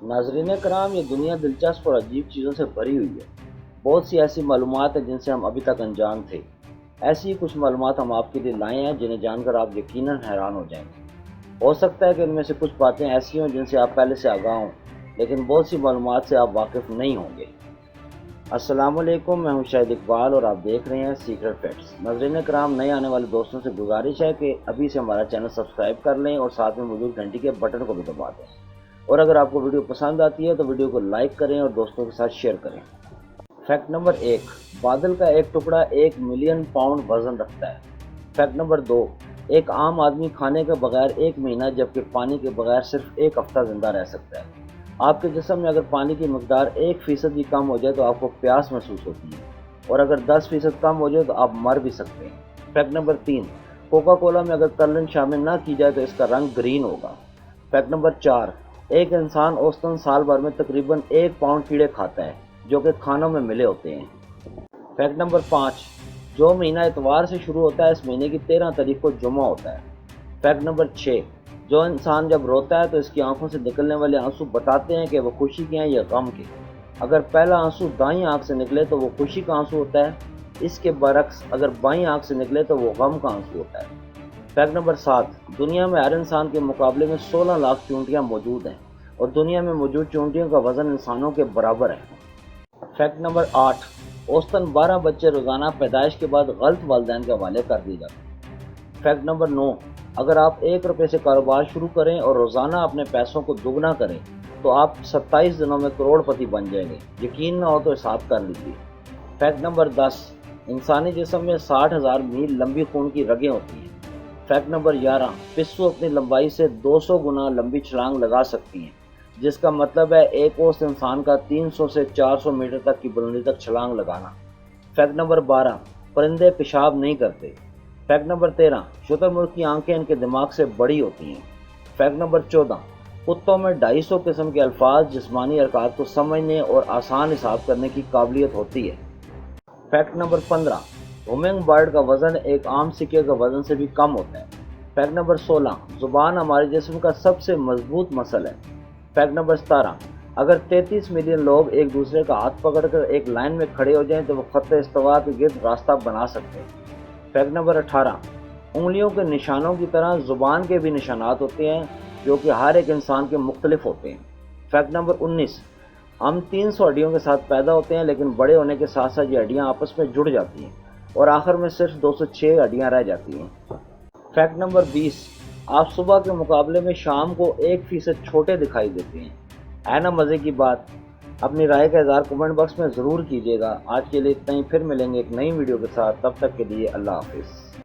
नाज़रीन कराम, ये दुनिया दिलचस्प और अजीब चीज़ों से भरी हुई है। बहुत सी ऐसी मालूमात हैं जिनसे हम अभी तक अनजान थे। ऐसी ही कुछ मालूमात हम आपके लिए लाए हैं जिन्हें जानकर आप यकीनन हैरान हो जाएंगे। हो सकता है कि इनमें से कुछ बातें ऐसी हों जिनसे आप पहले से आगाह हों, लेकिन बहुत सी मालूमात से आप वाकिफ़ नहीं होंगे। अस्सलाम वालेकुम, मैं हूं शाहिद इकबाल और आप देख रहे हैं सीक्रेट फैक्ट्स। नाज़रीन कराम, नए आने वाले दोस्तों से गुजारिश है कि अभी से हमारा चैनल सब्सक्राइब कर लें और साथ में मौजूद घंटी के बटन को भी दबा दें। और अगर आपको वीडियो पसंद आती है तो वीडियो को लाइक करें और दोस्तों के साथ शेयर करें। फैक्ट नंबर 1, बादल का एक टुकड़ा 1 मिलियन पाउंड वजन रखता है। फैक्ट नंबर 2, एक आम आदमी खाने के बगैर 1 महीना जबकि पानी के बगैर सिर्फ 1 हफ्ता जिंदा रह सकता है। आपके जिस्म में अगर पानी की मकदार 1% भी कम हो जाए तो आपको प्यास महसूस होती है, और अगर 10% कम हो जाए तो आप मर भी सकते हैं। फैक्ट नंबर 3, कोका कोला में अगर तलन शामिल ना की जाए तो इसका रंग ग्रीन होगा। फैक्ट नंबर 4, एक इंसान औसतन साल भर में तकरीबन 1 पाउंड कीड़े खाता है जो कि खानों में मिले होते हैं। फैक्ट नंबर 5, जो महीना इतवार से शुरू होता है इस महीने की 13 तारीख को जुमा होता है। फैक्ट नंबर 6, जो इंसान जब रोता है तो इसकी आंखों से निकलने वाले आंसू बताते हैं कि वो खुशी के हैं या गम के। अगर पहला आंसू दाईं आंख से निकले तो वो खुशी का आंसू होता है, इसके बरक्स अगर बाईं आंख से निकले तो वो गम का आंसू होता है। फैक्ट नंबर 7, दुनिया में हर इंसान के मुकाबले में 16 लाख चूंटियाँ मौजूद हैं और दुनिया में मौजूद चूंटियों का वजन इंसानों के बराबर है। फैक्ट नंबर 8, औसतन 12 बच्चे रोज़ाना पैदाइश के बाद गलत वालिदैन के हवाले कर दिए जाते हैं। फैक्ट नंबर 9, अगर आप 1 रुपये से कारोबार शुरू करें और रोज़ाना अपने पैसों को दुगना करें तो आप 27 दिनों में करोड़पति बन जाएंगे। यकीन ना हो तो हिसाब कर लीजिए। फैक्ट नंबर 10, इंसानी जिस्म में 60,000 मील लंबी खून की रगें होती हैं। फैक्ट नंबर 11, पिस्सू अपनी लंबाई से 200 गुना लंबी छलांग लगा सकती हैं, जिसका मतलब है एक औसत इंसान का 300 से 400 मीटर तक की बुलंदी तक छलांग लगाना। फैक्ट नंबर 12, परिंदे पेशाब नहीं करते। फैक्ट नंबर 13, शुतुरमुर्ग की आंखें इनके दिमाग से बड़ी होती हैं। फैक्ट नंबर 14, कुत्तों में 250 किस्म के अल्फाज, जिस्मानी हरकत को समझने और आसान हिसाब करने की काबिलियत होती है। फैक्ट नंबर 15, हुमिंग बर्ड का वजन एक आम सिक्के का वजन से भी कम होता है। फैक्ट नंबर 16, जुबान हमारे जिस्म का सबसे मजबूत मसल है। फैक्ट नंबर 17, अगर 33 मिलियन लोग एक दूसरे का हाथ पकड़कर एक लाइन में खड़े हो जाएं तो वो खत्ते इस्तिवा के गिर्द रास्ता बना सकते हैं। फैक्ट नंबर 18, उंगलियों के निशानों की तरह जुबान के भी निशानात होते हैं जो कि हर एक इंसान के मुख्तलिफ होते हैं। फैक्ट नंबर 19, हम 300 हड्डियों के साथ पैदा होते हैं, लेकिन बड़े होने के साथ साथ ये हड्डियाँ आपस में जुड़ जाती हैं और आखिर में सिर्फ 206 हड्डियाँ रह जाती हैं। फैक्ट नंबर 20, आप सुबह के मुकाबले में शाम को 1% छोटे दिखाई देते हैं। है ना मज़े की बात। अपनी राय का इज़हार कमेंट बॉक्स में ज़रूर कीजिएगा। आज के लिए इतना ही, फिर मिलेंगे एक नई वीडियो के साथ। तब तक के लिए अल्लाह हाफिज़।